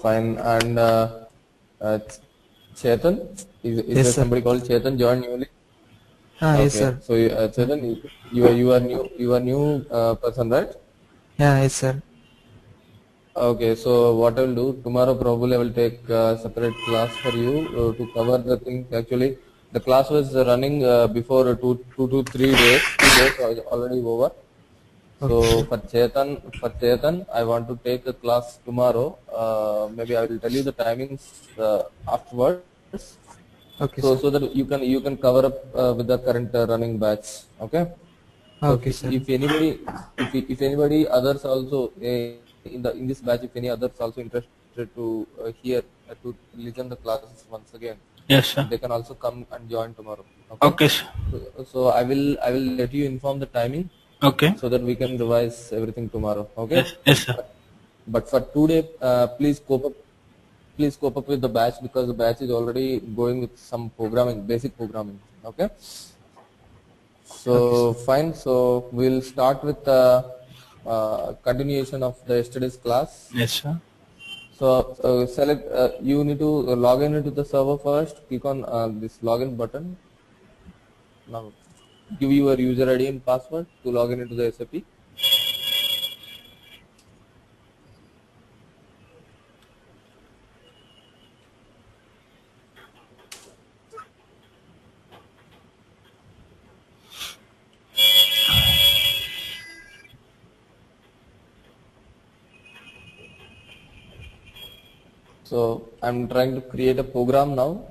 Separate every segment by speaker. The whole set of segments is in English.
Speaker 1: Fine. And uh, Chetan, is
Speaker 2: Yes,
Speaker 1: there
Speaker 2: sir.
Speaker 1: somebody called Chetan joined newly?
Speaker 2: Yes,
Speaker 1: Okay.
Speaker 2: sir.
Speaker 1: So Chetan, you are new person, right?
Speaker 2: Yes, sir.
Speaker 1: Okay. So what I will do tomorrow, probably I will take separate class for you to cover the things. Actually, the class was running before 2 to 3 days. 2 days are already over. So
Speaker 2: Okay.
Speaker 1: for Chetan, I want to take a class tomorrow. Maybe I will tell you the timings afterwards, so
Speaker 2: Okay,
Speaker 1: so
Speaker 2: sir.
Speaker 1: that you can cover up with the current running batch. Okay. So
Speaker 2: Okay, sir.
Speaker 1: if anybody others also in this batch, if any others also interested to hear to listen the classes once again,
Speaker 3: Yes, sir.
Speaker 1: they can also come and join tomorrow. Okay.
Speaker 3: Okay, sir.
Speaker 1: So I will let you inform the timing
Speaker 3: Okay.
Speaker 1: so that we can revise everything tomorrow. Okay.
Speaker 3: Yes, yes, sir.
Speaker 1: But for today, please cope up with the batch because the batch is already going with some programming, basic programming. Okay.
Speaker 2: Okay,
Speaker 1: So
Speaker 2: sir.
Speaker 1: fine. So we'll start with the continuation of the yesterday's class.
Speaker 3: Yes, sir.
Speaker 1: So select. You need to log in into the server first. Click on this login button. Now give your user ID and password to log in into the SAP. So I'm trying to create a program now.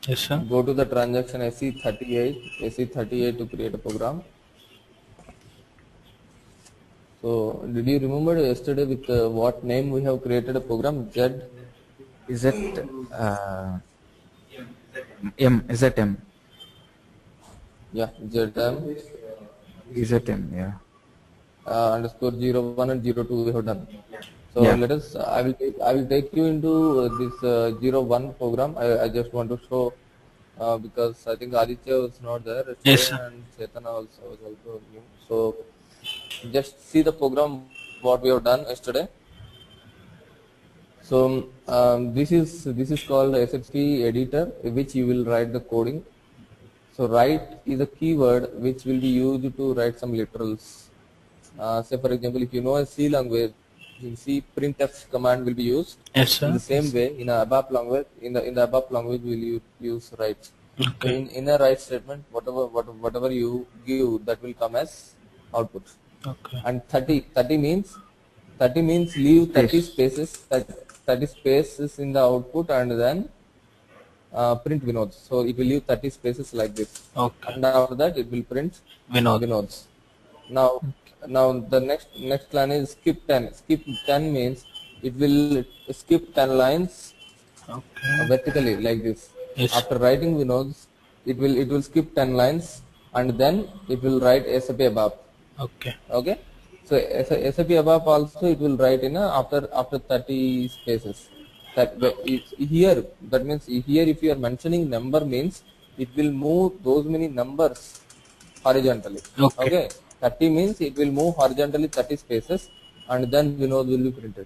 Speaker 3: Yes, sir.
Speaker 1: Go to the transaction SE38 to create a program. So did you remember yesterday with what name we have created a program? Z.
Speaker 4: Is it M? Is it M?
Speaker 1: Yeah, ZM
Speaker 4: Is it M? Yeah.
Speaker 1: underscore 01 and 02 we have done. So
Speaker 4: Yeah.
Speaker 1: let us. I will take you into this 01 program. I just want to show because I think Aditya was not there
Speaker 3: Yes,
Speaker 1: yesterday
Speaker 3: sir.
Speaker 1: and Chetana also was also new. So just see the program what we have done yesterday. So this is called SXP editor, which you will write the coding. So write is a keyword which will be used to write some literals. Say for example, if you know a C language, in C printf command will be used.
Speaker 3: Yes,
Speaker 1: In the
Speaker 3: sir.
Speaker 1: same way, in a ABAP language, in the ABAP language, will you use write. So
Speaker 3: Okay.
Speaker 1: in a write statement, whatever you give, that will come as output.
Speaker 3: Okay.
Speaker 1: And 30 means leave 30
Speaker 4: Space.
Speaker 1: spaces, 30 spaces in the output, and then print Vinods. So it will leave 30 spaces like this,
Speaker 3: Okay.
Speaker 1: and after that it will print
Speaker 3: Vinod.
Speaker 1: Vinods. Now the next line is skip 10. Skip 10 means it will skip 10 lines
Speaker 3: Okay.
Speaker 1: vertically like this.
Speaker 3: Yes.
Speaker 1: After writing Vinods, it will skip 10 lines, and then it will write SAP ABAP.
Speaker 3: Okay.
Speaker 1: Okay. So SAP ABAP also it will write in after 30 spaces. Here, that means here if you are mentioning number means it will move those many numbers horizontally.
Speaker 3: Okay.
Speaker 1: Okay. 30 means it will move horizontally 30 spaces, and then Vinod will be printed.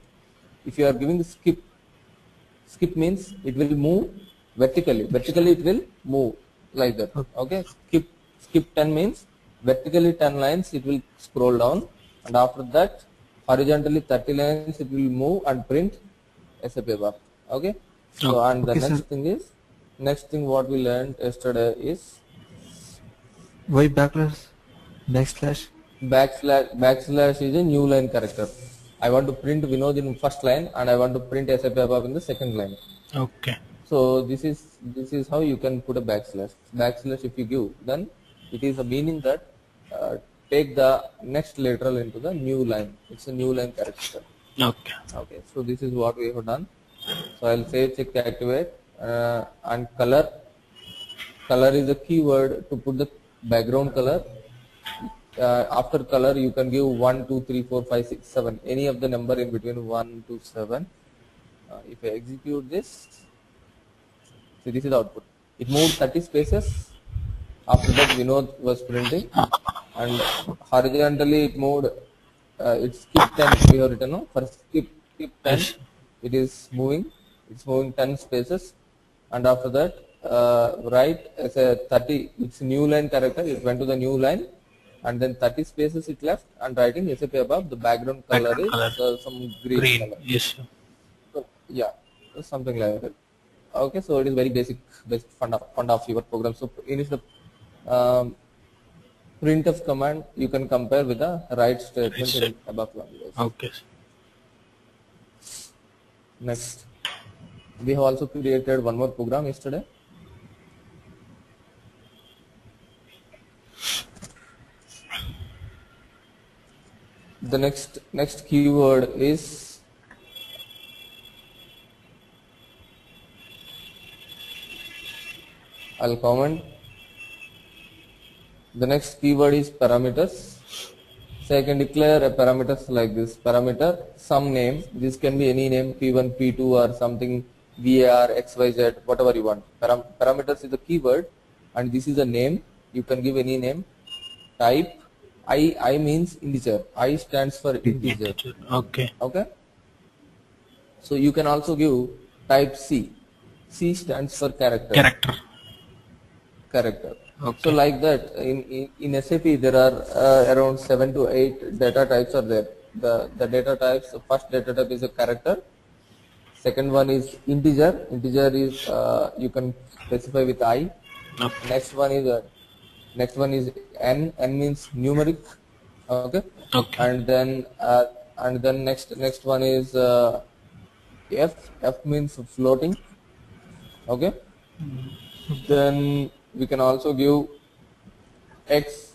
Speaker 1: If you are giving skip means it will move vertically. Vertically it will move like that. Okay. Skip 10 means vertically 10 lines it will scroll down, and after that horizontally 30 lines it will move and print SAP bar. Okay. So
Speaker 3: Okay.
Speaker 1: and the
Speaker 2: Okay, sir.
Speaker 1: next thing what we learned yesterday is
Speaker 2: Why backlash? Backslash?
Speaker 1: backslash is a new line character. I want to print Vinod in first line and I want to print SAP above in the second line.
Speaker 3: Okay.
Speaker 1: So this is how you can put a backslash. Backslash if you give, then it is a meaning that take the next literal into the new line. It's a new line character.
Speaker 3: Okay.
Speaker 1: Okay, so this is what we have done. So I'll save, check, activate, and color. Color is a keyword to put the background color. After color, you can give 1, 2, 3, 4, 5, 6, 7. Any of the number in between 1 to 7. If I execute this, see this is the output. It moved 30 spaces. After that, Vinod was printing, and horizontally it moved. It skipped 10. We have written no? For skip 10.
Speaker 3: Yes.
Speaker 1: it is moving. It's moving 10 spaces, and after that, right as a 30, it's new line character. It went to the new line, and then 30 spaces it left, and writing SAP above. The background color
Speaker 3: Background
Speaker 1: is
Speaker 3: color.
Speaker 1: some green
Speaker 3: Green.
Speaker 1: color.
Speaker 3: Yes, sir.
Speaker 1: So, yeah, something like that. Okay, so it is very basic fund of your program. So initial printf command you can compare with the write statement
Speaker 3: Right,
Speaker 1: in above language.
Speaker 3: Okay, sir.
Speaker 1: Next, we have also created one more program yesterday. The next keyword is I'll comment. The next keyword is parameters. So I can declare a parameters like this parameter, some name. This can be any name, P1, P2 or something, var, xyz, whatever you want. Parameters is the keyword, and this is a name. You can give any name. Type, I means integer. I stands for integer.
Speaker 3: Okay.
Speaker 1: Okay. So you can also give type C. C stands for character. Character.
Speaker 3: Okay.
Speaker 1: So like that, in SAP there are around 7 to 8 data types are there. The data types, the first data type is a character. Second one is integer. Integer is you can specify with I.
Speaker 3: Okay.
Speaker 1: Next one is n. N means numeric. Okay.
Speaker 3: Okay.
Speaker 1: And then next one is f. F means floating. Okay. Then we can also give x.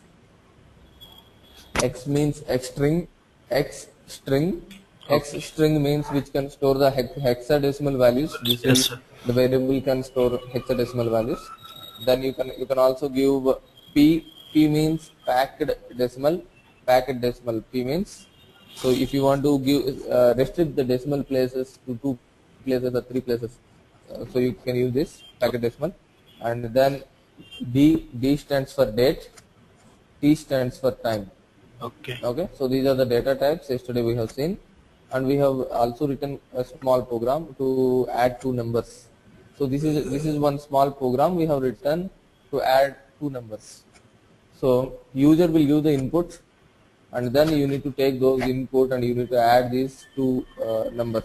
Speaker 1: X means x string. X string. X string means which can store the hexadecimal values. This
Speaker 3: Yes,
Speaker 1: is
Speaker 3: sir.
Speaker 1: the variable can store hexadecimal values. Then you can also give p. P means packed decimal. P means, so if you want to give restrict the decimal places to 2 places or 3 places, so you can use this packed decimal. And then D stands for date, T stands for time.
Speaker 3: Okay.
Speaker 1: Okay, so these are the data types yesterday we have seen, and we have also written a small program to add 2 numbers. So this is one small program we have written to add 2 numbers. So user will give the input, and then you need to take those input and you need to add these 2 numbers.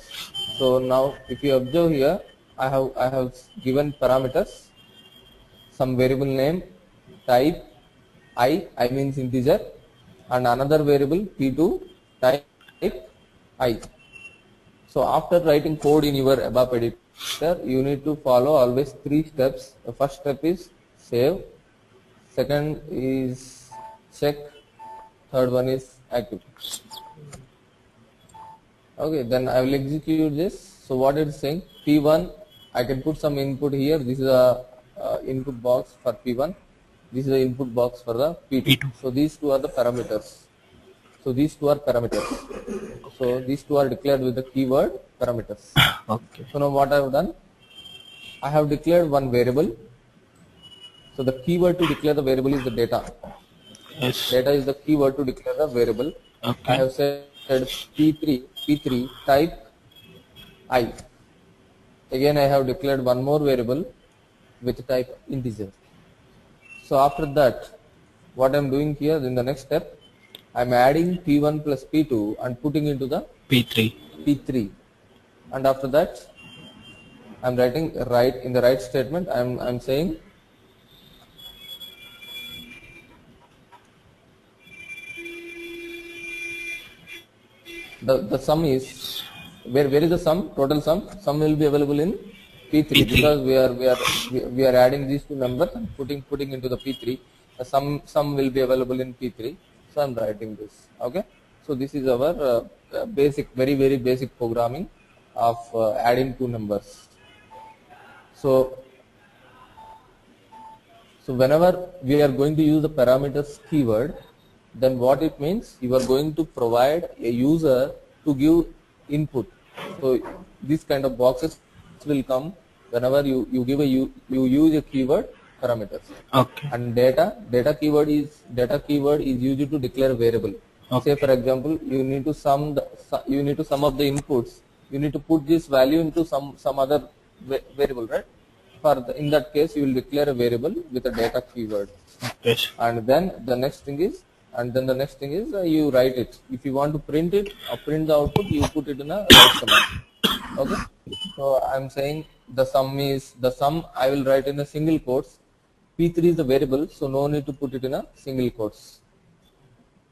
Speaker 1: So now if you observe here, I have given parameters, some variable name, type, I means integer, and another variable P2, type I. So after writing code in your ABAP editor, you need to follow always 3 steps. The first step is save, second is check, third one is active. Okay, then I will execute this. So what it is saying, P1, I can put some input here. This is a input box for P1. This is the input box for the P2. So these 2 are the parameters. So these 2 are parameters. So these 2 are declared with the keyword parameters.
Speaker 3: Okay.
Speaker 1: So now what I have done, I have declared one variable. So the keyword to declare the variable is the data.
Speaker 3: Yes.
Speaker 1: Data is the keyword to declare the variable.
Speaker 3: Okay.
Speaker 1: I have said P3 type I. Again I have declared one more variable with type integer. So after that, what I am doing here in the next step, I am adding P1 plus P2 and putting into the P3. And after that, I am writing in the write statement. I am saying the sum is where is the sum? Total sum. Sum will be available in P3 because we are adding these 2 numbers and putting into the P3. The sum will be available in P3. So I'm writing this. Okay. So this is our very basic programming of adding 2 numbers. So whenever we are going to use the parameters keyword, then what it means, you are going to provide a user to give input. So this kind of boxes will come whenever you use a keyword parameters.
Speaker 3: Okay.
Speaker 1: And data keyword is used to declare a variable.
Speaker 3: Okay.
Speaker 1: Say for example, you need to sum up the inputs you need to put this value into some other variable, right? In that case, you will declare a variable with a data keyword,
Speaker 3: Yes.
Speaker 1: and then the next thing is, you write it. If you want to print it or print the output, you put it in a write command. Okay. So I'm saying the sum I will write in a single quotes. P3 is the variable, so no need to put it in a single quotes.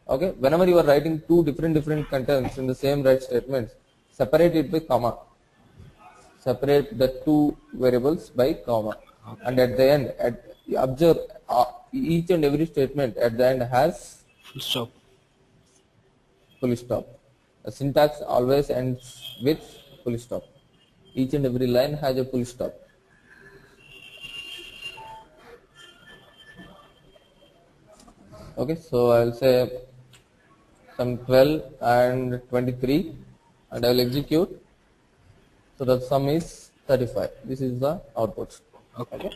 Speaker 1: Okay. Whenever you are writing two different contents in the same write statements, separate it by comma. Separate the two variables by comma. And at the end, observe each and every statement at the end has
Speaker 3: Full stop.
Speaker 1: full stop. The syntax always ends with full stop. Each and every line has a full stop. Okay, so I will say some 12 and 23, and I will execute. So the sum is 35. This is the output.
Speaker 3: Okay.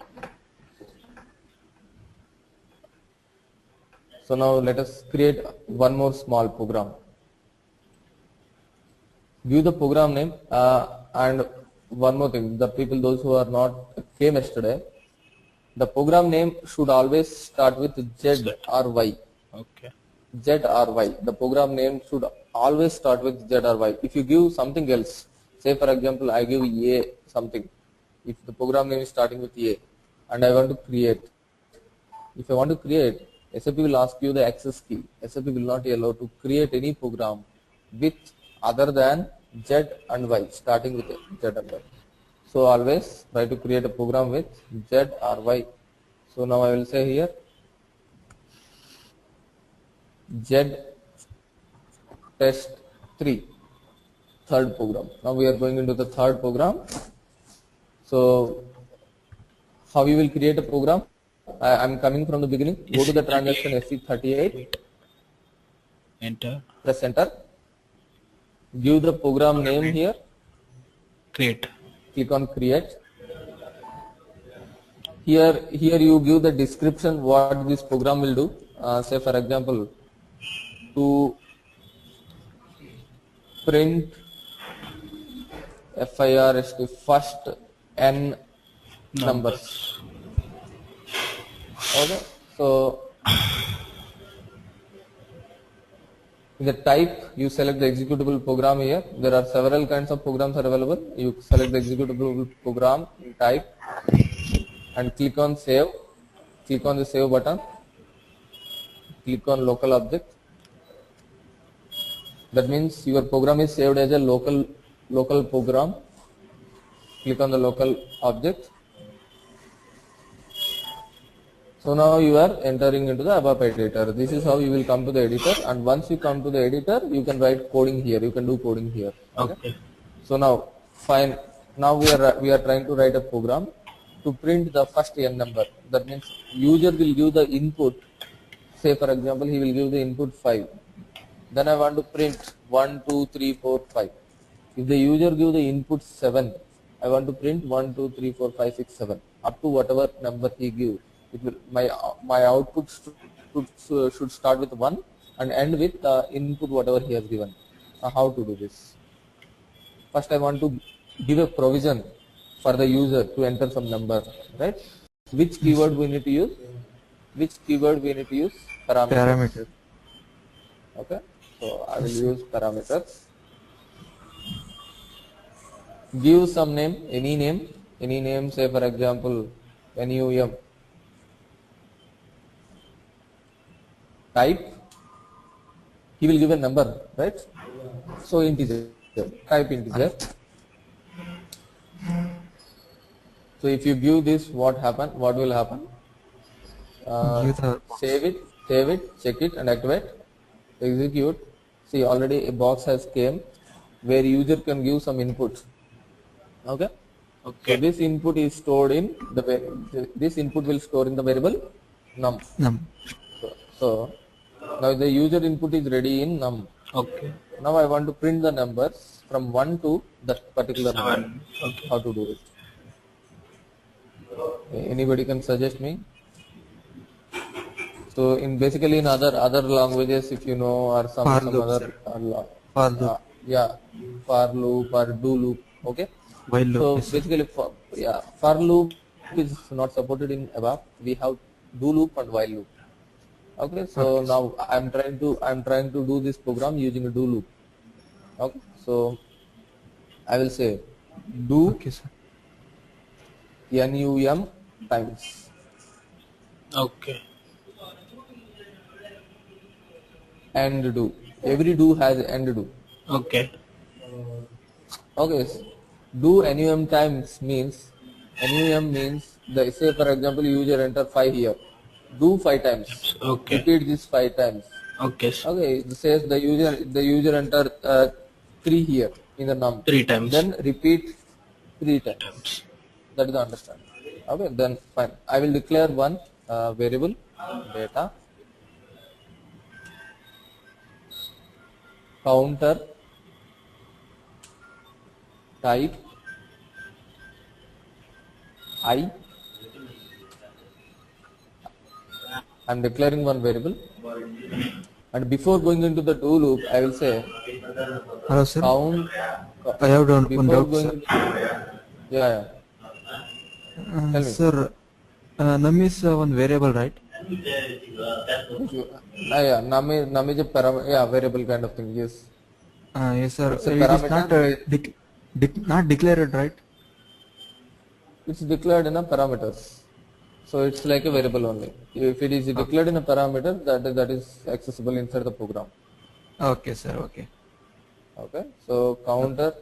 Speaker 1: So now let us create one more small program. Give the program name, and one more thing, those who are not came yesterday, the program name should always start with Z or Y.
Speaker 3: Okay.
Speaker 1: Z or Y. The program name should always start with Z or Y. If you give something else, say for example, I give A something. If the program name is starting with A, and I want to create. If I want to create, SAP will ask you the access key. SAP will not allow to create any program with other than Z and Y, starting with Z and Y. So always try to create a program with Z or Y. So now I will say here Z test 3, third program. Now we are going into the third program. So how you will create a program? I am coming from the beginning. Go to the transaction SC38.
Speaker 3: Enter.
Speaker 1: Press enter. Give the program name here.
Speaker 3: Create.
Speaker 1: Click on create. Here you give the description what this program will do. Say for example, to print FIRST first n numbers. Okay, so in the type you select the executable program here. There are several kinds of programs are available. You select the executable program in type and click on save. Click on the save button. Click on local object. That means your program is saved as a local program. Click on the local object. So now you are entering into the ABAP editor. This is how you will come to the editor, and once you come to the editor, you can write coding here. You can do coding here.
Speaker 3: Okay.
Speaker 1: So now, fine. Now we are trying to write a program to print the first n number. That means user will give the input. Say for example, he will give the input 5. Then I want to print 1, 2, 3, 4, 5. If the user give the input 7, I want to print 1, 2, 3, 4, 5, 6, 7 up to whatever number he gives. It will, my output should start with 1 and end with input whatever he has given. How to do this? First I want to give a provision for the user to enter some number, right? Which keyword we need to use? Parameter. Okay, so I will use parameters. Give some name, any name, say for example NUM. Type, he will give a number, right? So integer, type integer. So if you give this, what will happen? Save it, check it and activate, execute. See, already a box has came where user can give some input. Okay.
Speaker 3: Okay.
Speaker 1: So this input is stored in this input will store in the variable num. So now the user input is ready in num.
Speaker 3: Okay.
Speaker 1: Now I want to print the numbers from 1 to that particular
Speaker 3: 7.
Speaker 1: number.
Speaker 3: Okay.
Speaker 1: How to do it? Anybody can suggest me? So basically in other languages, if you know, or some
Speaker 2: For loop,
Speaker 1: other yeah, for loop or do loop. Okay.
Speaker 2: While loop.
Speaker 1: So
Speaker 2: Yes, sir.
Speaker 1: basically, for loop is not supported in ABAP. We have do loop and while loop. Okay. So
Speaker 2: Okay, sir.
Speaker 1: now I'm trying to do this program using a do loop. Okay. So I will say do
Speaker 2: Okay, sir.
Speaker 1: num times
Speaker 3: Okay.
Speaker 1: and do. Every do has and do.
Speaker 3: Okay.
Speaker 1: Okay. Do num times means num means the say for example user enter 5 here. Do 5 times.
Speaker 3: Okay.
Speaker 1: Repeat this 5 times.
Speaker 3: Okay. Sir.
Speaker 1: Okay. It says the user enter 3 here in the num.
Speaker 3: 3 times.
Speaker 1: Then repeat 3 times.
Speaker 3: Times.
Speaker 1: That is the understanding. Okay. Then fine. I will declare one variable data counter type I. I'm declaring one variable, and before going into the do loop, I will say
Speaker 2: Hello, sir.
Speaker 1: count.
Speaker 2: I have one
Speaker 1: Before
Speaker 2: doubt,
Speaker 1: going,
Speaker 2: sir.
Speaker 1: into, yeah. Tell me.
Speaker 2: Sir, num is one variable, right?
Speaker 1: Yeah, num is a parameter. Yeah, variable kind of thing. Yes,
Speaker 2: Yes, sir.
Speaker 1: it's a
Speaker 2: It is not
Speaker 1: parameter.
Speaker 2: not declared, right?
Speaker 1: It's declared in a parameters, so it's like a variable only. If it is declared in a parameter, that is accessible inside the program.
Speaker 2: Okay, sir. Okay.
Speaker 1: Okay, so counter.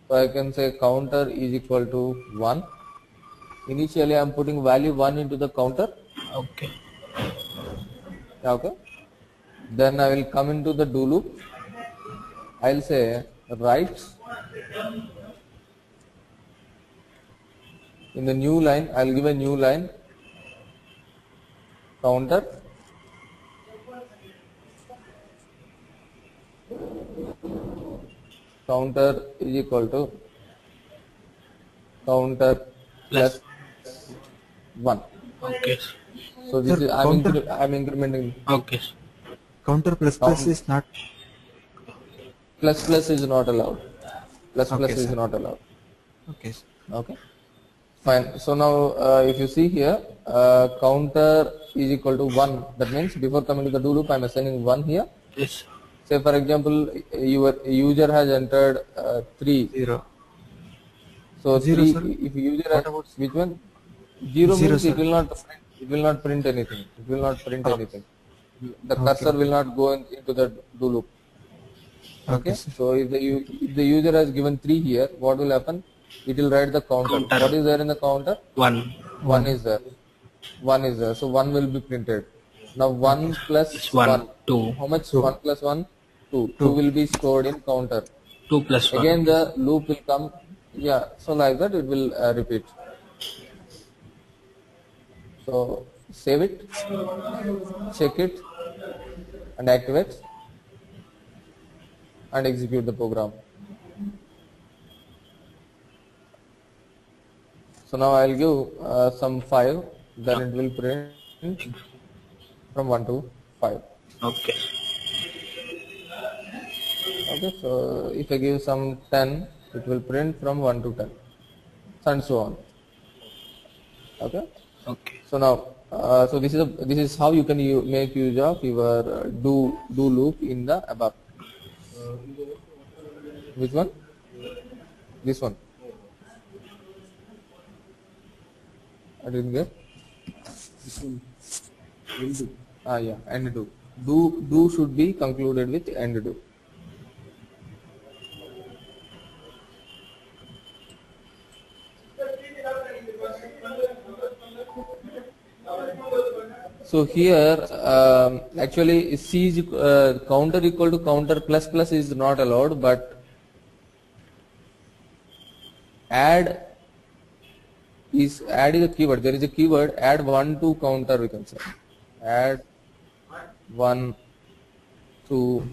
Speaker 1: So I can say counter is equal to 1. Initially, I am putting value 1 into the counter.
Speaker 3: Okay.
Speaker 1: Okay. Then I will come into the do loop. I will say write in the new line. I will give a new line counter is equal to counter plus 1.
Speaker 3: Okay.
Speaker 1: So this
Speaker 2: Sir,
Speaker 1: is I'm incrementing.
Speaker 3: Okay.
Speaker 2: Counter plus plus is not.
Speaker 1: Plus is not allowed. Plus
Speaker 2: Okay,
Speaker 1: is
Speaker 2: sir.
Speaker 1: not allowed.
Speaker 2: Okay, sir.
Speaker 1: Okay. Fine. So now if you see here, counter is equal to 1. That means before coming to the do loop, I am assigning 1 here.
Speaker 3: Yes.
Speaker 1: Say for example, your user has entered 3.
Speaker 2: 0.
Speaker 1: So
Speaker 2: 0,
Speaker 1: 3.
Speaker 2: sir.
Speaker 1: If user
Speaker 2: What
Speaker 1: has,
Speaker 2: about
Speaker 1: which one? 0
Speaker 2: 0,
Speaker 1: means
Speaker 2: sir?
Speaker 1: it will not print anything. It will not print
Speaker 2: Oh.
Speaker 1: anything. The
Speaker 2: Okay.
Speaker 1: cursor will not go into the do loop.
Speaker 2: Okay,
Speaker 1: Okay.
Speaker 2: sir.
Speaker 1: So if the user has given 3 here, what will happen? It will write the counter.
Speaker 3: Counter.
Speaker 1: What is there in the counter?
Speaker 3: 1.
Speaker 1: 1 is there. 1 is there. So 1 will be printed. Now 1 plus
Speaker 3: It's 1.
Speaker 1: 1.
Speaker 3: 2.
Speaker 1: How much?
Speaker 2: 2.
Speaker 1: 1 plus 1? 2. 2
Speaker 2: 2.
Speaker 1: will be stored in counter.
Speaker 3: 2 plus 1.
Speaker 1: Again the loop will come. Yeah. So like that it will repeat. So save it, check it, and activate, and execute the program. So now I'll give some 5, then it will print from 1 to 5.
Speaker 3: Okay.
Speaker 1: Okay, so if I give some 10, it will print from 1 to 10, and so on. Okay.
Speaker 3: Okay.
Speaker 1: So now, so this is how you can make use of your do loop in the ABAP. Which one? This one. I didn't get. This one. Will do. Yeah, and do. Do should be concluded with and do. So here, actually, C is counter equal to counter plus is not allowed, but add is a keyword. There is a keyword add 1 to counter. We can say add 1 to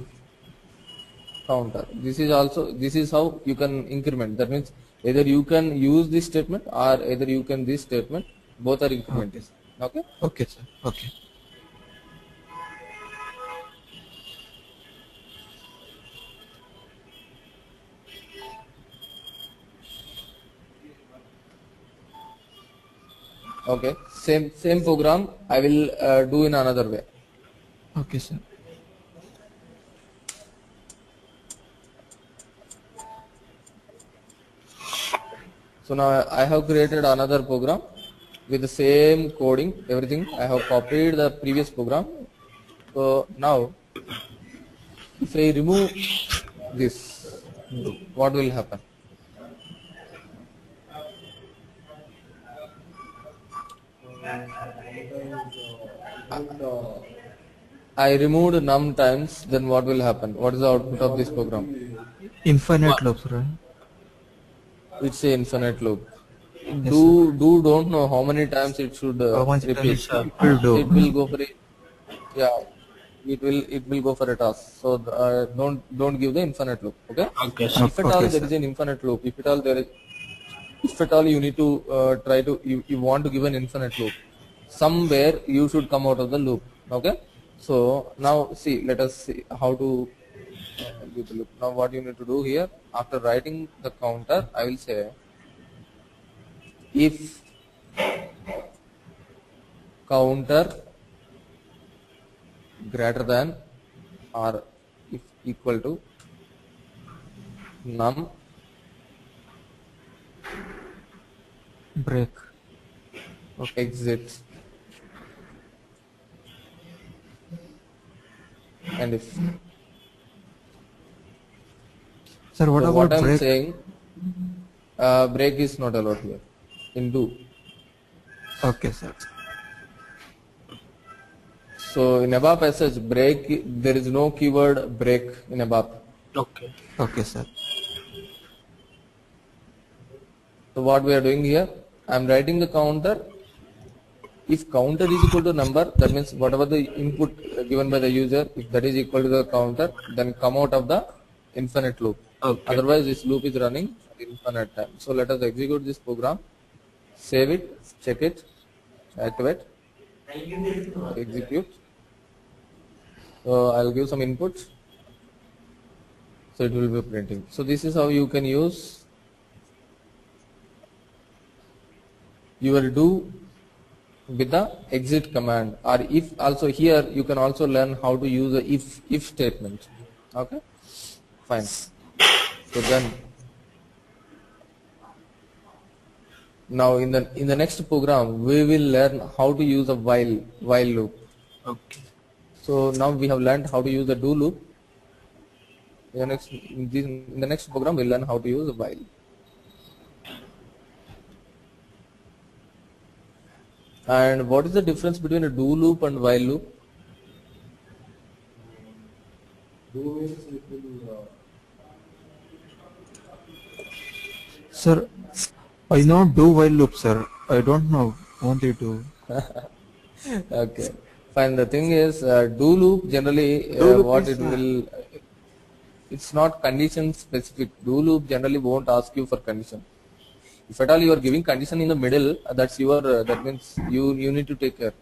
Speaker 1: counter. This is how you can increment. That means either you can use this statement or either you can this statement. Both are incremented. Okay.
Speaker 2: Okay, sir. Okay.
Speaker 1: Okay, same program I will do in another way.
Speaker 2: Okay, sir.
Speaker 1: So now I have created another program with the same coding, everything. I have copied the previous program. So now if I remove this, what will happen? I removed num times, then what will happen? What is the output of this program?
Speaker 2: Infinite
Speaker 3: What?
Speaker 2: loops, right?
Speaker 1: It's a infinite loop.
Speaker 2: Yes, sir.
Speaker 1: Don't know how many times it should
Speaker 2: How much
Speaker 1: repeat.
Speaker 3: Yes, sir.
Speaker 2: it will do?
Speaker 1: It will go for a, yeah, it will go for a task. So don't give the infinite loop. Okay.
Speaker 3: Okay, sir.
Speaker 1: If at all
Speaker 2: Okay,
Speaker 1: there
Speaker 2: sir.
Speaker 1: is an infinite loop, if at all you need to try to you want to give an infinite loop, somewhere you should come out of the loop. Okay. So now see, let us see how to give the loop. Now what you need to do here, after writing the counter, I will say if counter greater than or if equal to num
Speaker 2: Break. Okay.
Speaker 1: exit and if.
Speaker 2: Sir, what
Speaker 1: So what
Speaker 2: about
Speaker 1: I'm
Speaker 2: break?
Speaker 1: saying, break is not allowed here in do.
Speaker 2: Okay, sir.
Speaker 1: So in above passage break, there is no keyword break in above.
Speaker 3: Okay.
Speaker 2: Okay, sir.
Speaker 1: So what we are doing here, I'm writing the counter. If counter is equal to number, that means whatever the input given by the user, if that is equal to the counter, then come out of the infinite loop.
Speaker 3: Okay.
Speaker 1: Otherwise, this loop is running at infinite time. So let us execute this program, save it, check it, activate, execute. So I'll give some input. So it will be printing. So this is how you can use your do with the exit command, or if also here you can also learn how to use the if statement. Okay, fine. So then now in the next program we will learn how to use a while loop.
Speaker 3: Okay.
Speaker 1: So now we have learned how to use the do loop. In the next program we'll learn how to use a while. And what is the difference between a do loop and while loop?
Speaker 2: Sir, I know do while loop, sir. I don't know only do.
Speaker 1: Okay, fine. The thing is, do loop generally what it will, it's not condition specific. Do loop generally won't ask you for condition. If at all you are giving condition in the middle, that's your that means you need to take care.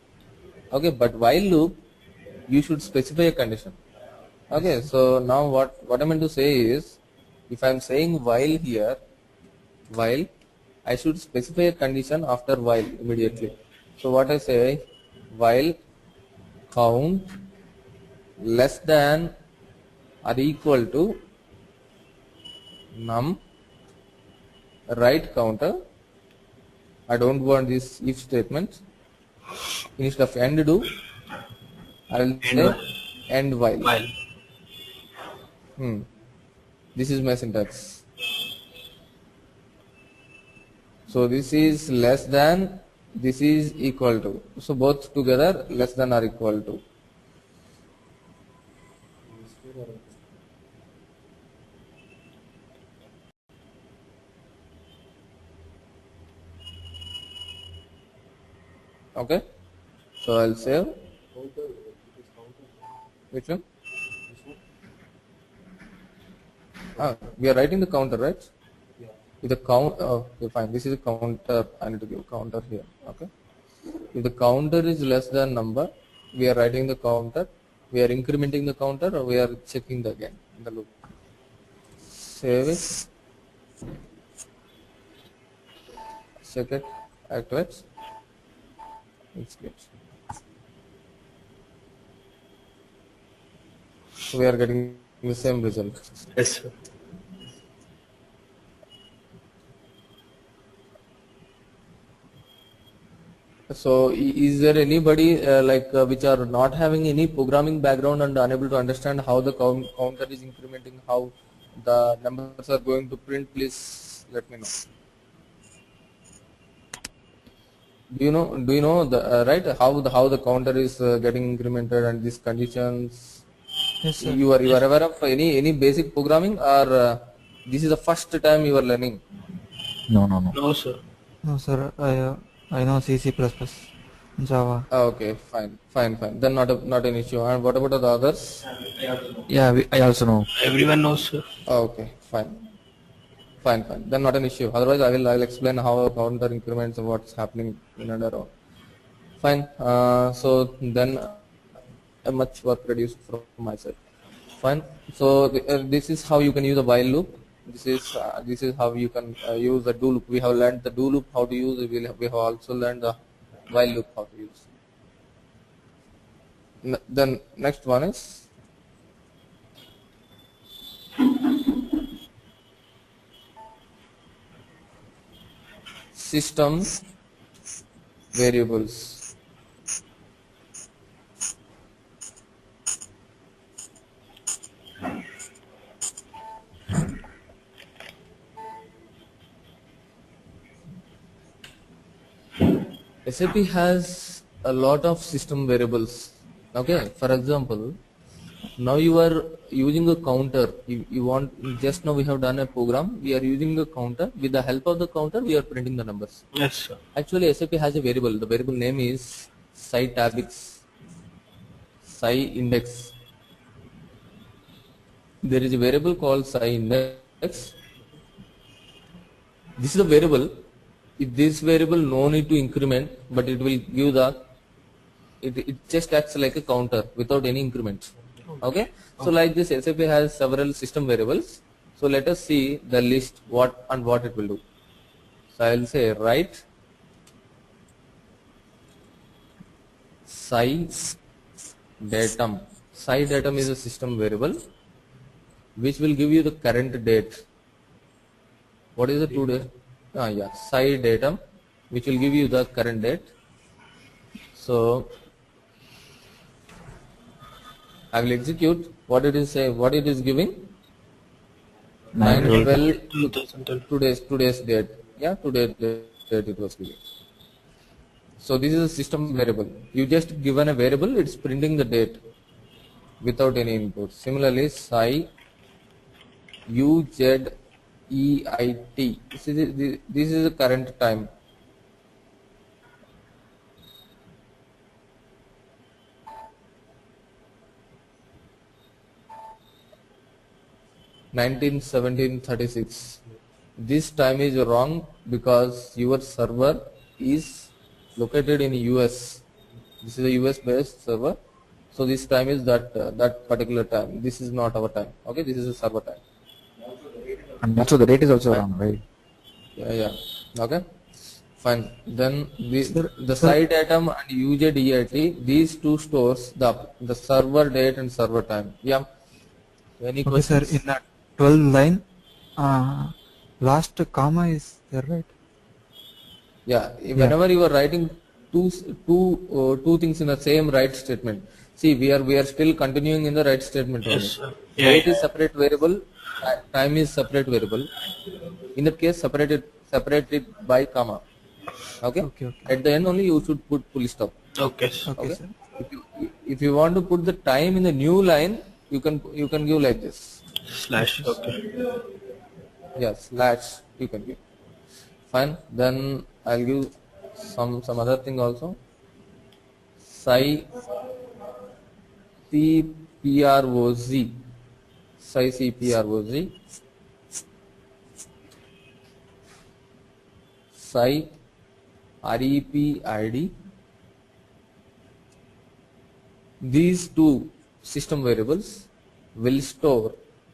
Speaker 1: Okay, but while loop you should specify a condition. Okay, so now what I meant to say is, if I am saying while here, while I should specify a condition after while immediately. So what I say, while count less than or equal to num right counter. I don't want this if statement. Instead of end do, I will say end while.
Speaker 3: While.
Speaker 1: This is my syntax. So this is less than, this is equal to. So both together less than or equal to. Okay. So I'll save. Which one? We are writing the counter, right? With the count, okay, fine. This is a counter. I need to give counter here. Okay. If the counter is less than number, we are writing the counter. We are incrementing the counter, or we are checking the again in the loop. Save it. Check it. Activate. It's good. So we are getting the same result.
Speaker 3: Yes, sir.
Speaker 1: So is there anybody which are not having any programming background and unable to understand how the counter is incrementing, how the numbers are going to print? Please let me know. Do you know the right how the counter is getting incremented and these conditions?
Speaker 2: Yes, sir.
Speaker 1: You are aware of any basic programming, or this is the first time you are learning?
Speaker 4: No.
Speaker 3: No, sir.
Speaker 2: No, sir. I know C, C++, Java.
Speaker 1: Okay, fine. Then not an issue. And what about the others?
Speaker 4: Yeah, I also know.
Speaker 3: Everyone knows, sir.
Speaker 1: Okay, fine. Then not an issue. Otherwise, I'll explain how a counter increments and what's happening in and around. Fine. So then, much work reduced from my side. Fine. So this is how you can use a while loop. This is how you can use the do loop. We have learned the do loop how to use. We have also learned the while loop how to use. Then next one is system variables. SAP has a lot of system variables. Okay, for example, now you are using a counter. You want, just now we have done a program. We are using a counter. With the help of the counter, we are printing the numbers.
Speaker 3: Yes, sir.
Speaker 1: Actually, SAP has a variable. The variable name is SciTabix, SciIndex. There is a variable called SciIndex. This is a variable. If this variable no need to increment, but it will give the, it just acts like a counter without any increment. Okay. So like this, SAP has several system variables. So let us see the list what it will do. So I will say write SciDatum. SciDatum is a system variable which will give you the current date. What is the today? SciDatum, which will give you the current date. So I will execute what it is giving. 9/12
Speaker 3: 2012.
Speaker 1: today's date. Yeah, today's date it was giving. So this is a system variable. You just given a variable, it's printing the date without any input. Similarly, sci UZEIT. This is the current time. (1917-36). This time is wrong because your server is located in US. This is a US based server. So this time is that particular time. This is not our time. Okay, this is a server time.
Speaker 4: And also the date is also wrong, right?
Speaker 1: Yeah. Okay. Fine. Then the SciDatum and UZEIT, these two stores the server date and server time. Yeah. Any
Speaker 2: Okay,
Speaker 1: questions?
Speaker 2: sir. In that 12 line, last comma is there, right?
Speaker 1: Yeah. Whenever you are writing two things in the same write statement. See, we are still continuing in the write statement only.
Speaker 3: Yes, sir.
Speaker 1: Date is separate variable, time is separate variable. In that case, separated by comma. Okay?
Speaker 2: Okay.
Speaker 1: At the end only you should put full stop.
Speaker 3: Okay, sir.
Speaker 2: Okay, sir.
Speaker 1: If you want to put the time in the new line, you can give like this.
Speaker 3: Slash. Okay.
Speaker 1: Yeah, slash you can give. Fine. Then I'll give some other thing also. Sci CPROZ. Sci CPROZ. Sci REPID. These two system variables will store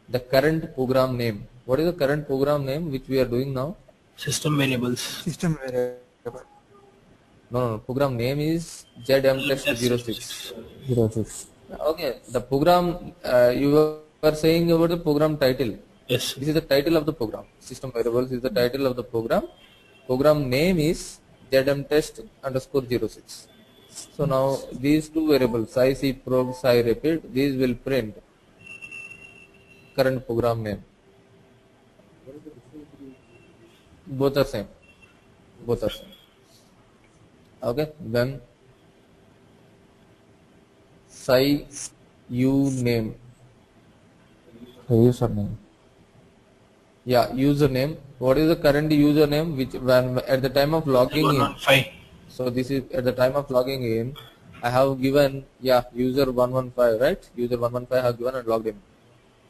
Speaker 1: the current program name. What is the current program name which we are doing now?
Speaker 3: System variables.
Speaker 2: System variable.
Speaker 1: No, program name is ZMTest06.
Speaker 4: 06.
Speaker 1: Okay, the program you were saying about the program title.
Speaker 3: Yes.
Speaker 1: This is the title of the program. System variables is the title of the program. Program name is ZMTest_06. So now these two variables, SciCprog, SciRapid, these will print current program name. Both are same. Both are same. Okay, then SciUname.
Speaker 4: The username.
Speaker 1: Yeah, username. What is the current username which when at the time of logging in?
Speaker 3: 115.
Speaker 1: So this is at the time of logging in. I have given user 115, right? User 115 I have given and logged in.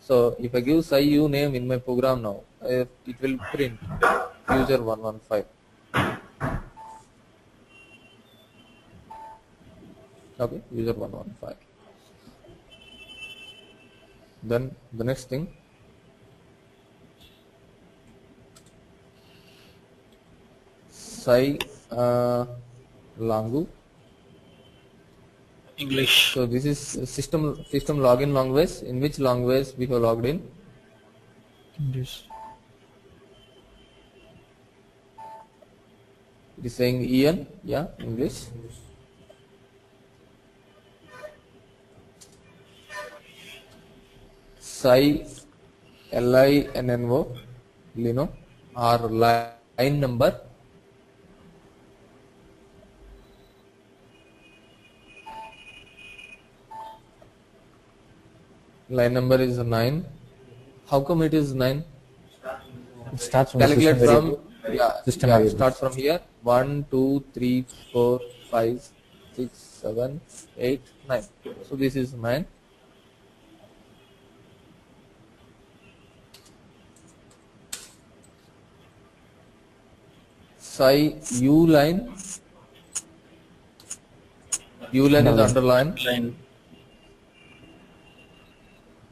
Speaker 1: So if I give SciUname in my program now, it will print user 115. Okay, user 115. Then the next thing, Langu.
Speaker 3: English.
Speaker 1: So this is system login language. In which language we have logged in?
Speaker 2: English.
Speaker 1: It is saying Ian, yeah, English. LINNO, Lino, or line number. Line number is 9. How come it is 9?
Speaker 4: It starts from the
Speaker 1: Calculate
Speaker 4: system
Speaker 1: from
Speaker 4: variable. System variable.
Speaker 1: start from here. 1, 2, 3, 4, 5, 6, 7, 8, 9. So this is 9. U line. U line is underline.
Speaker 3: Line.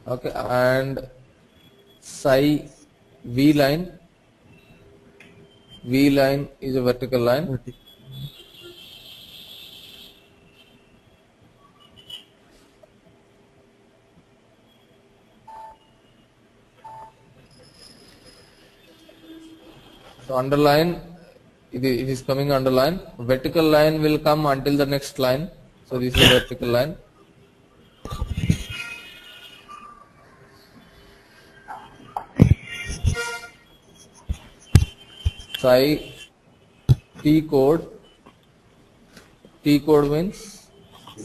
Speaker 1: Okay, and V line. V line is a vertical line. So underline, it is coming underline. Vertical line will come until the next line. So this is a vertical line. T code. T code means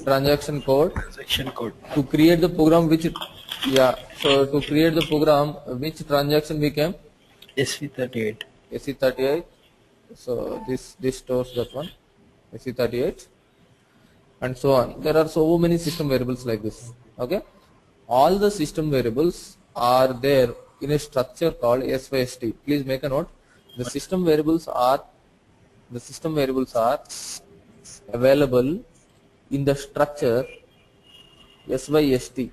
Speaker 1: transaction code.
Speaker 3: Transaction code.
Speaker 1: To create the program which, so to create the program, which transaction became?
Speaker 3: SC38.
Speaker 1: SC38. So this stores that one, SC38, and so on. There are so many system variables like this. Okay, all the system variables are there in a structure called SYST. Please make a note. The system variables are available in the structure SYST.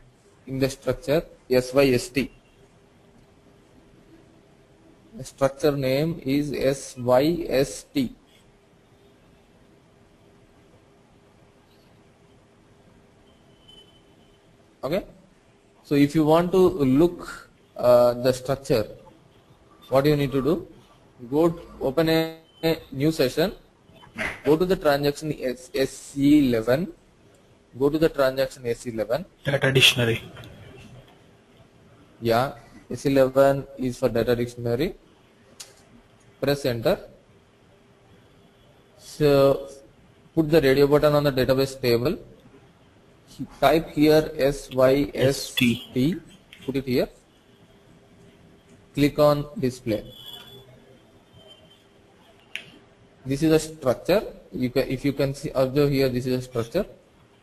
Speaker 1: In the structure SYST. The structure name is SYST. Okay. So if you want to look the structure, what do you need to do? Open a new session. Go to the transaction SC11. Go to the transaction SC11.
Speaker 3: Data dictionary.
Speaker 1: Yeah, SC11 is for data dictionary. Press enter. So put the radio button on the database table. Type here SYST. Put it here. Click on display. This is a structure. If you can see, observe here, this is a structure.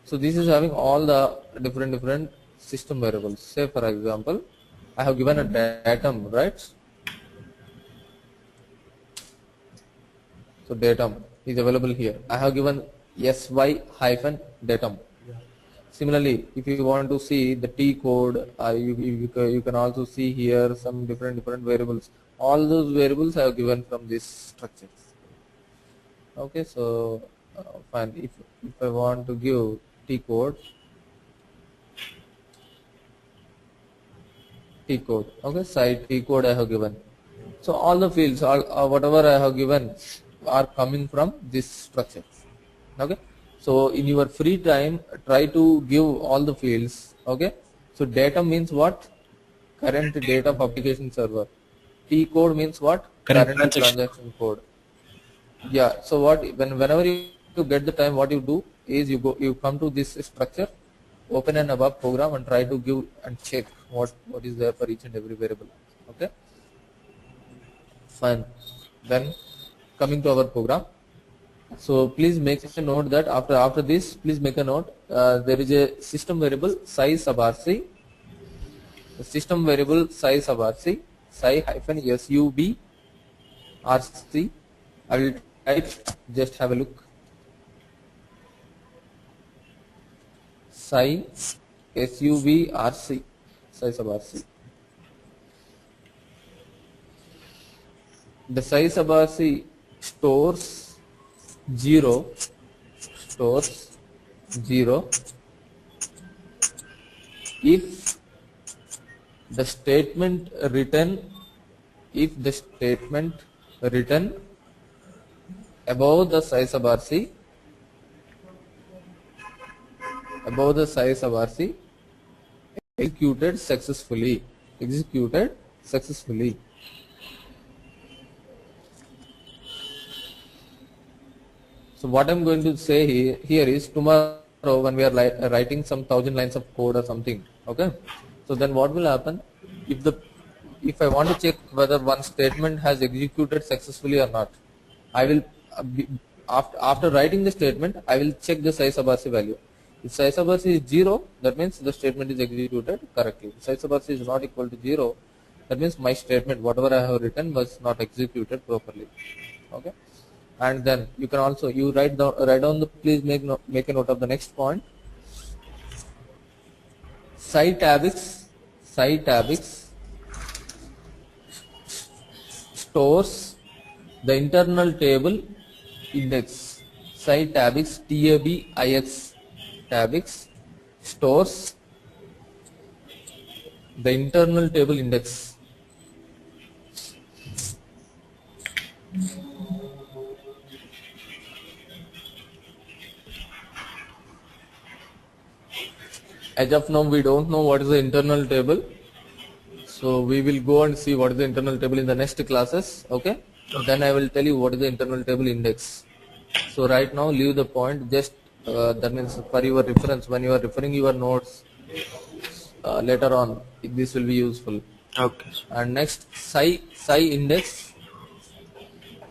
Speaker 1: So this is having all the different system variables. Say for example, I have given a datum, right? So datum is available here. I have given sy-datum. Similarly, if you want to see the T code, you can also see here some different variables. All those variables I have given from this structure. Okay, so fine. If I want to give T code, okay, site T code I have given. So all the fields, all whatever I have given, are coming from this structure. Okay. So in your free time, try to give all the fields. Okay. So data means what? Current date of application server. T code means what?
Speaker 3: Current
Speaker 1: Current
Speaker 3: transaction.
Speaker 1: transaction code. Yeah. So what? Whenever you get the time, what you do is you come to this structure, open an above program, and try to give and check what is there for each and every variable. Okay. Fine. Then coming to our program. So please make a note that after this, please make a note. There is a system variable size sub rc. The system variable size sub rc, sub rc. I will type. Just have a look. Size rc, size sub rc. The size sub rc stores 0 if the statement written above the size sub rc executed successfully. So what I'm going to say here is tomorrow when we are writing some 1,000 lines of code or something, okay? So then what will happen if I want to check whether one statement has executed successfully or not, I will after writing the statement, I will check the size sub rc value. If size sub rc is 0, that means the statement is executed correctly. If size sub rc is not equal to 0, that means my statement, whatever I have written, was not executed properly. Okay. And then you can also write down please make a note of the next point. Site-abix stores the internal table index. Site-abix tabix stores the internal table index. As of now, we don't know what is the internal table. So we will go and see what is the internal table in the next classes. Okay. Then I will tell you what is the internal table index. So right now, leave the point. Just that means for your reference, when you are referring your notes later on, this will be useful.
Speaker 3: Okay.
Speaker 1: And next, sci index,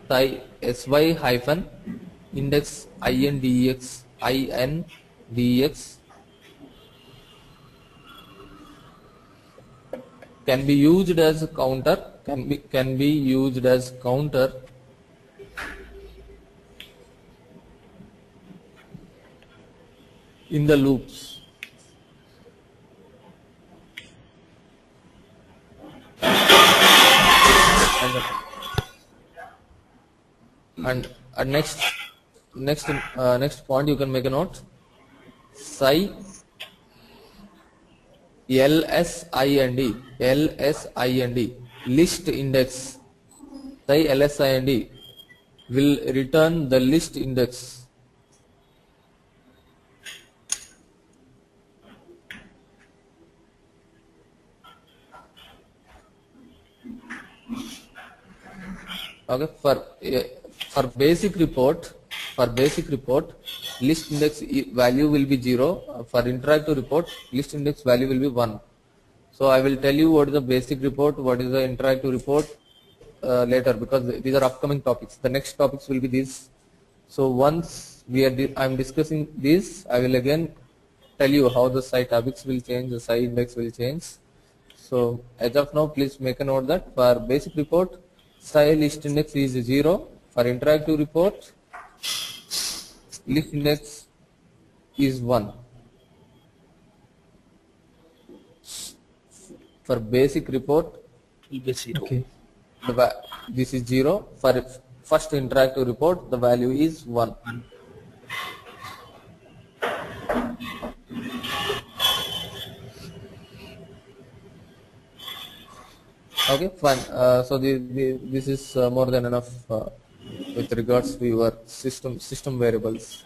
Speaker 1: sy hyphen index index can be used as a counter. Can be used as counter in the loops. And next point you can make a note. Psi LSIND list index. Psi LSIND will return the list index. Okay, for basic report, list index value will be 0. For interactive report, list index value will be 1. So I will tell you what is the basic report, what is the interactive report later, because these are upcoming topics. The next topics will be these. So once I am discussing this, I will again tell you how the site-abix will change, the site index will change. So as of now, please make a note that for basic report, style list index is 0. For interactive report, list index is 1. For basic report,
Speaker 3: Will be 0.
Speaker 2: Okay.
Speaker 1: this is 0. For first interactive report, the value is 1. Okay, fine. So this is more than enough with regards to your system variables.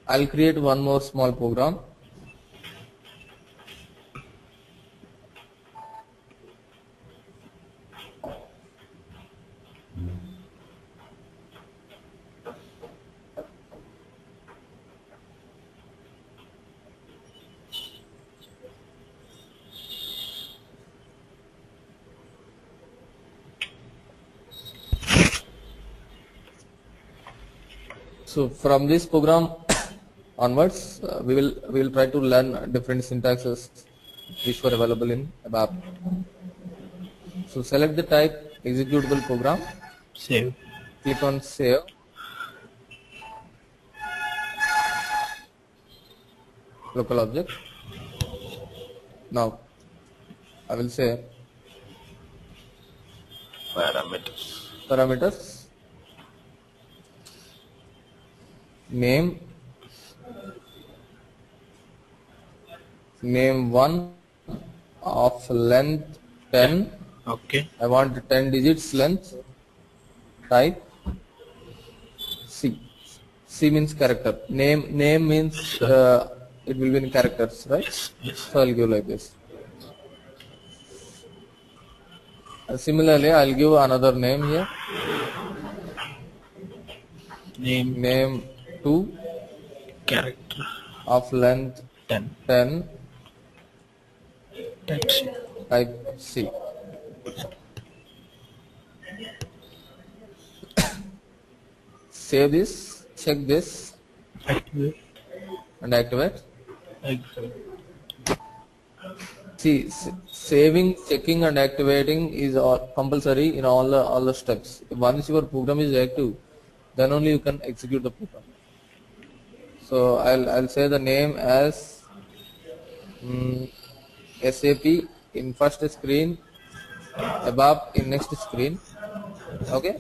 Speaker 1: I'll create one more small program. So from this program onwards, we will try to learn different syntaxes which were available in ABAP. So select the type executable program,
Speaker 3: Save.
Speaker 1: click on save. Local object. Now I will say parameters, name 1 of length 10.
Speaker 3: Okay.
Speaker 1: I want 10 digits length. Type C. C means character. Name means it will be in characters, right?
Speaker 3: Yes.
Speaker 1: So I'll give like this. Similarly, I'll give another name here. Name 2
Speaker 3: Character
Speaker 1: of length
Speaker 3: 10.
Speaker 1: 10.
Speaker 3: Type C.
Speaker 1: Type C. Save this, check this,
Speaker 3: Activate.
Speaker 1: and activate.
Speaker 3: Activate.
Speaker 1: See, saving, checking, and activating is compulsory in all the steps. Once your program is active, then only you can execute the program. So I'll say the name as SAP in first screen, ABAP in next screen. Okay,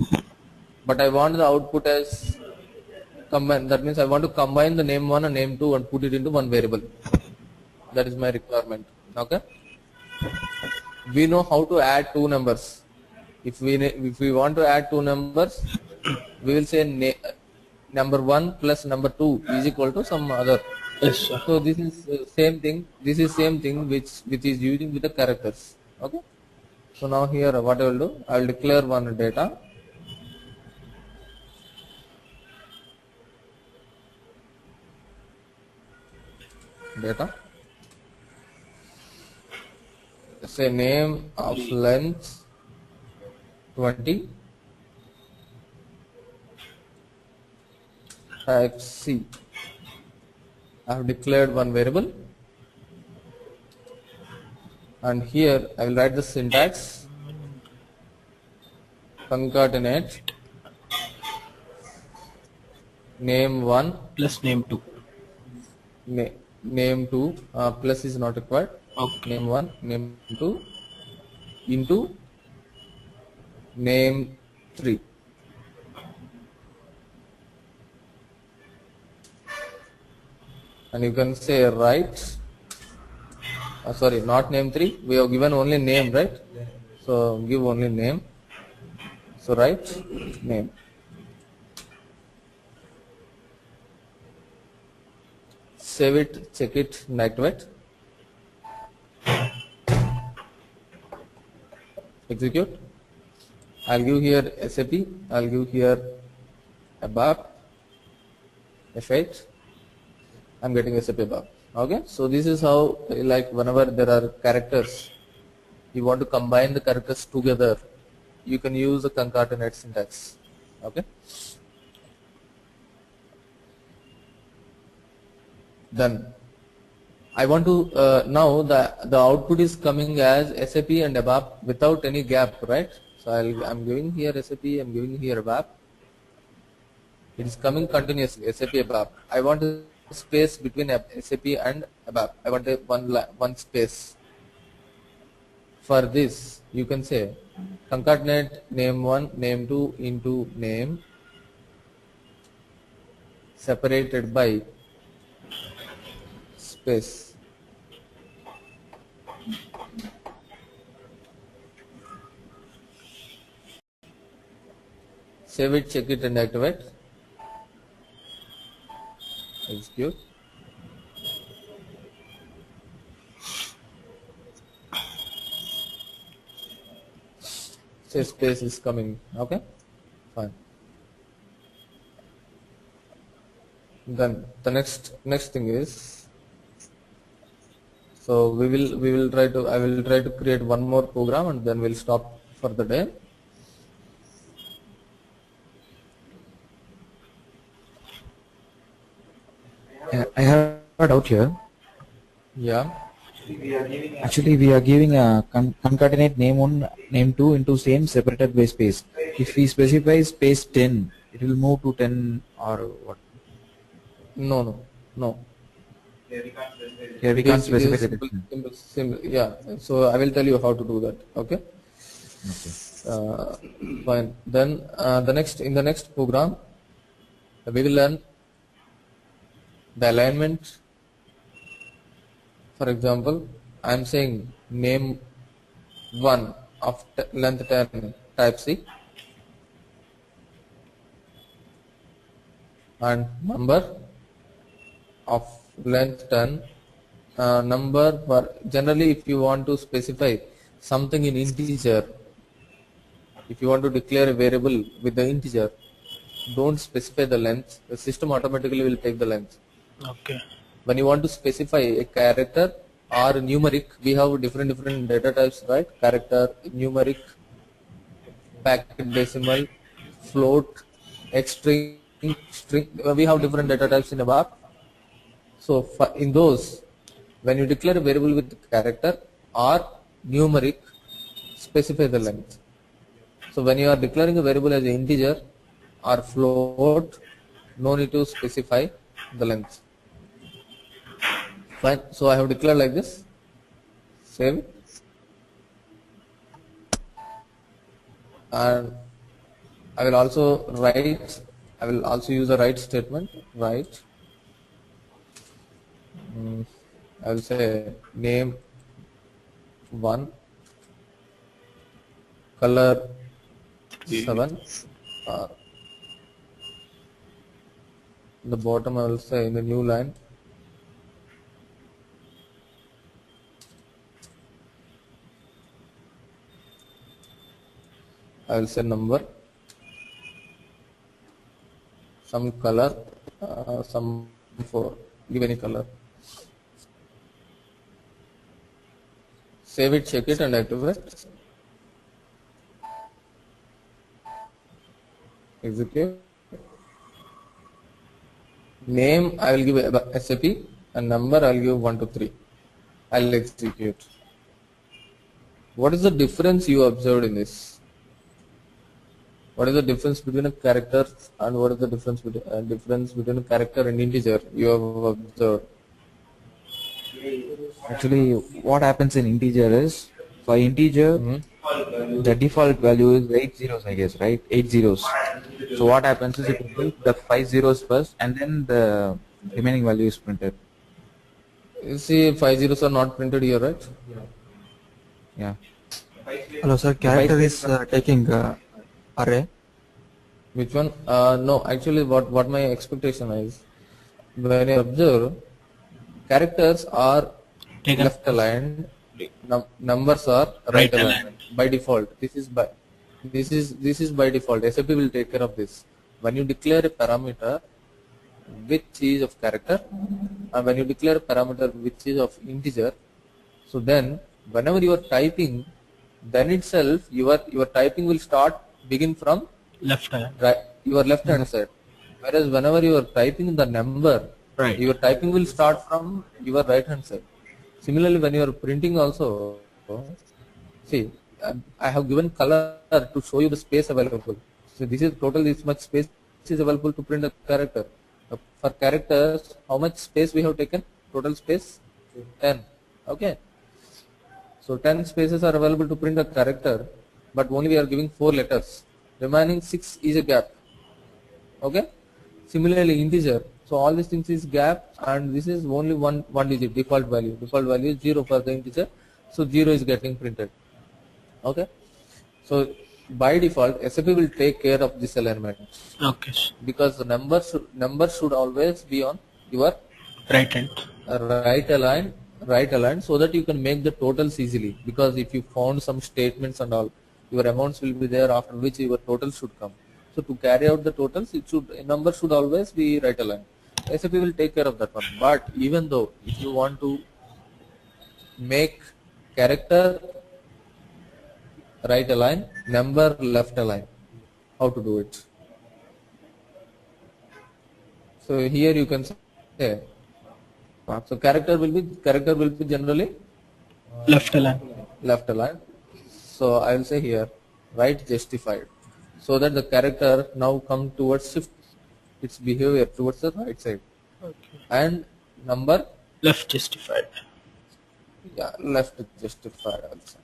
Speaker 1: but I want the output as combine. That means I want to combine the name 1 and name 2 and put it into one variable. That is my requirement. Okay, we know how to add two numbers. If we want to add two numbers, we will say number 1 plus number 2 is equal to some other.
Speaker 3: Yes, sir.
Speaker 1: So this is same thing. This is same thing which is using with the characters. Okay. So now here what I will do, I will declare one data. Say name of length 20. Type C. I have declared one variable, and here I will write the syntax. Concatenate name 1
Speaker 3: Plus name 2.
Speaker 1: name 2 plus is not required.
Speaker 3: Okay.
Speaker 1: Name 1 name 2 into name 3. And you can say write, sorry, not name 3, we have given only name, right? So give only name. So write name. Save it, check it, and activate. Execute. I'll give here SAP, I'll give here ABAP, F8. I'm getting SAP ABAP. Okay, so this is how, like, whenever there are characters, you want to combine the characters together, you can use the concatenate syntax. Okay. Then I want to now the output is coming as SAP and ABAP without any gap, right? So I'm giving here SAP, I'm giving here ABAP. It is coming continuously, SAP ABAP. I want a space between SAP and ABAP. I want one space. For this, you can say concatenate name1 name2 into name separated by space. Save it, check it and activate. Execute. Say space is coming. Okay, fine. Then the next thing is, so we will try to, I will try to create one more program and then we'll stop for the day.
Speaker 4: I have a doubt here.
Speaker 1: Yeah.
Speaker 4: Actually, we are giving a concatenate name 1, name 2 into same separated by space. If we specify space 10, it will move to 10 or what?
Speaker 1: No.
Speaker 4: Here we
Speaker 1: It
Speaker 4: can't
Speaker 1: is, it
Speaker 4: specify
Speaker 1: is
Speaker 4: the
Speaker 1: simple,
Speaker 4: distance.
Speaker 1: simple. Yeah. So I will tell you how to do that. Okay.
Speaker 4: Okay.
Speaker 1: Fine. Then in the next program, we will learn the alignment. For example, I am saying name 1 of length 10 type C and number of length 10 number for, generally if you want to specify something in integer, if you want to declare a variable with the integer, don't specify the length, the system automatically will take the length.
Speaker 3: Okay.
Speaker 1: When you want to specify a character or numeric, we have different data types, right? Character, numeric, packet decimal, float, X string, string. We have different data types in a bar. So in those, when you declare a variable with character or numeric, specify the length. So when you are declaring a variable as an integer or float, no need to specify the length. Fine. So I have declared like this. Save it. And I will also write. I will also use a write statement. Write. I will say name 1, color 7. In the bottom, I will say in the new line. I will say number, some color, some for give any color. Save it, check it, and activate. Execute. Name I will give SAP and number I will give 1 to 3. I will execute. What is the difference you observed in this? What is the difference between a character and what is the difference between a character and integer you have observed?
Speaker 4: Actually, what happens in integer is, for integer, the default value is 8 zeros, I guess, right? 8 zeros. So what happens is it will take the 5 zeros first and then the remaining value is printed.
Speaker 1: You see 5 zeros are not printed here, right?
Speaker 4: Yeah.
Speaker 2: Hello, sir. Character is taking array.
Speaker 1: Which one? No, actually what my expectation is, when you observe, characters are
Speaker 3: Taken.
Speaker 1: left aligned, numbers are right aligned by default. This is by default. SAP will take care of this. When you declare a parameter which is of character and when you declare a parameter which is of integer, so then whenever you are typing, then itself your typing will begin from
Speaker 3: Left hand.
Speaker 1: right, your left hand side. Whereas whenever you are typing the number,
Speaker 3: Right.
Speaker 1: your typing will start from your right hand side. Similarly, when you are printing also, see, I have given color to show you the space available. So this much space is available to print a character. For characters, how much space we have taken? Total space 10. Okay. So 10 spaces are available to print a character, but only we are giving 4 letters. Remaining 6 is a gap. Okay. Similarly, integer. So all these things is gap, and this is only one digit default value. Default value is 0 for the integer, so 0 is getting printed. Okay. So by default, SAP will take care of this alignment
Speaker 3: Okay, sir.
Speaker 1: because the number should always be on your
Speaker 3: Right hand.
Speaker 1: right align, so that you can make the totals easily. Because if you found some statements and all, your amounts will be there, after which your total should come. So to carry out the totals, number should always be right aligned. SAP will take care of that one. But even though if you want to make character right align, number left align, how to do it? So here you can say, so character will be generally
Speaker 3: Left align.
Speaker 1: left aligned. So I will say here right justified, so that the character now come towards shift its behavior towards the right side,
Speaker 3: Okay.
Speaker 1: and number
Speaker 3: Left justified.
Speaker 1: left justified also.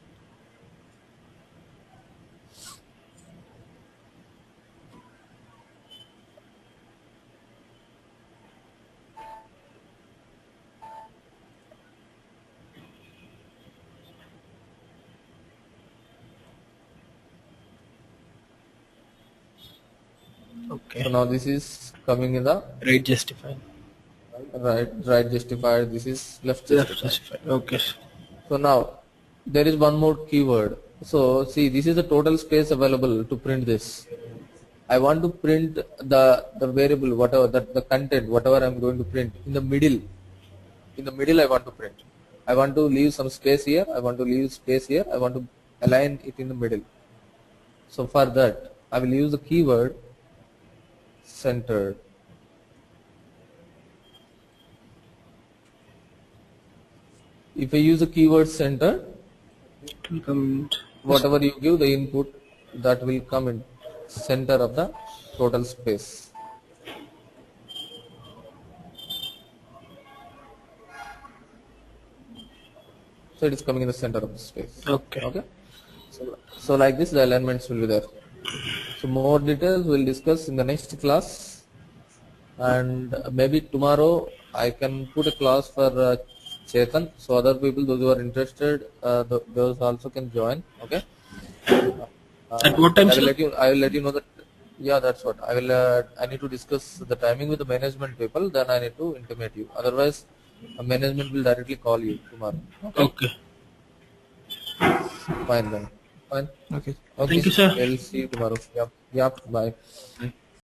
Speaker 3: Okay.
Speaker 1: So now this is coming in the
Speaker 3: Right justified.
Speaker 1: right justified. This is left
Speaker 3: Left
Speaker 1: justified.
Speaker 3: justified. Okay, sir.
Speaker 1: So now there is one more keyword. So see, this is the total space available to print this. I want to print the variable, whatever that the content, whatever I'm going to print in the middle. In the middle, I want to print. I want to leave some space here. I want to leave space here. I want to align it in the middle. So for that, I will use the keyword centered. If I use the keyword center,
Speaker 3: It will come.
Speaker 1: whatever you give the input, that will come in center of the total space. So it is coming in the center of the space.
Speaker 3: Okay.
Speaker 1: Okay. So like this, the alignments will be there. So more details we'll discuss in the next class, and maybe tomorrow I can put a class for Chetan, so other people, those who are interested, those also can join. Okay.
Speaker 3: At what time,
Speaker 1: I will
Speaker 3: sir?
Speaker 1: let you. I will let you know that. Yeah, that's what I will. I need to discuss the timing with the management people. Then I need to intimate you. Otherwise, management will directly call you tomorrow.
Speaker 3: Okay.
Speaker 1: Fine then. Fine.
Speaker 2: Okay.
Speaker 1: Okay.
Speaker 3: Thank you, sir.
Speaker 1: We'll see you tomorrow. Yep. Yep. Bye.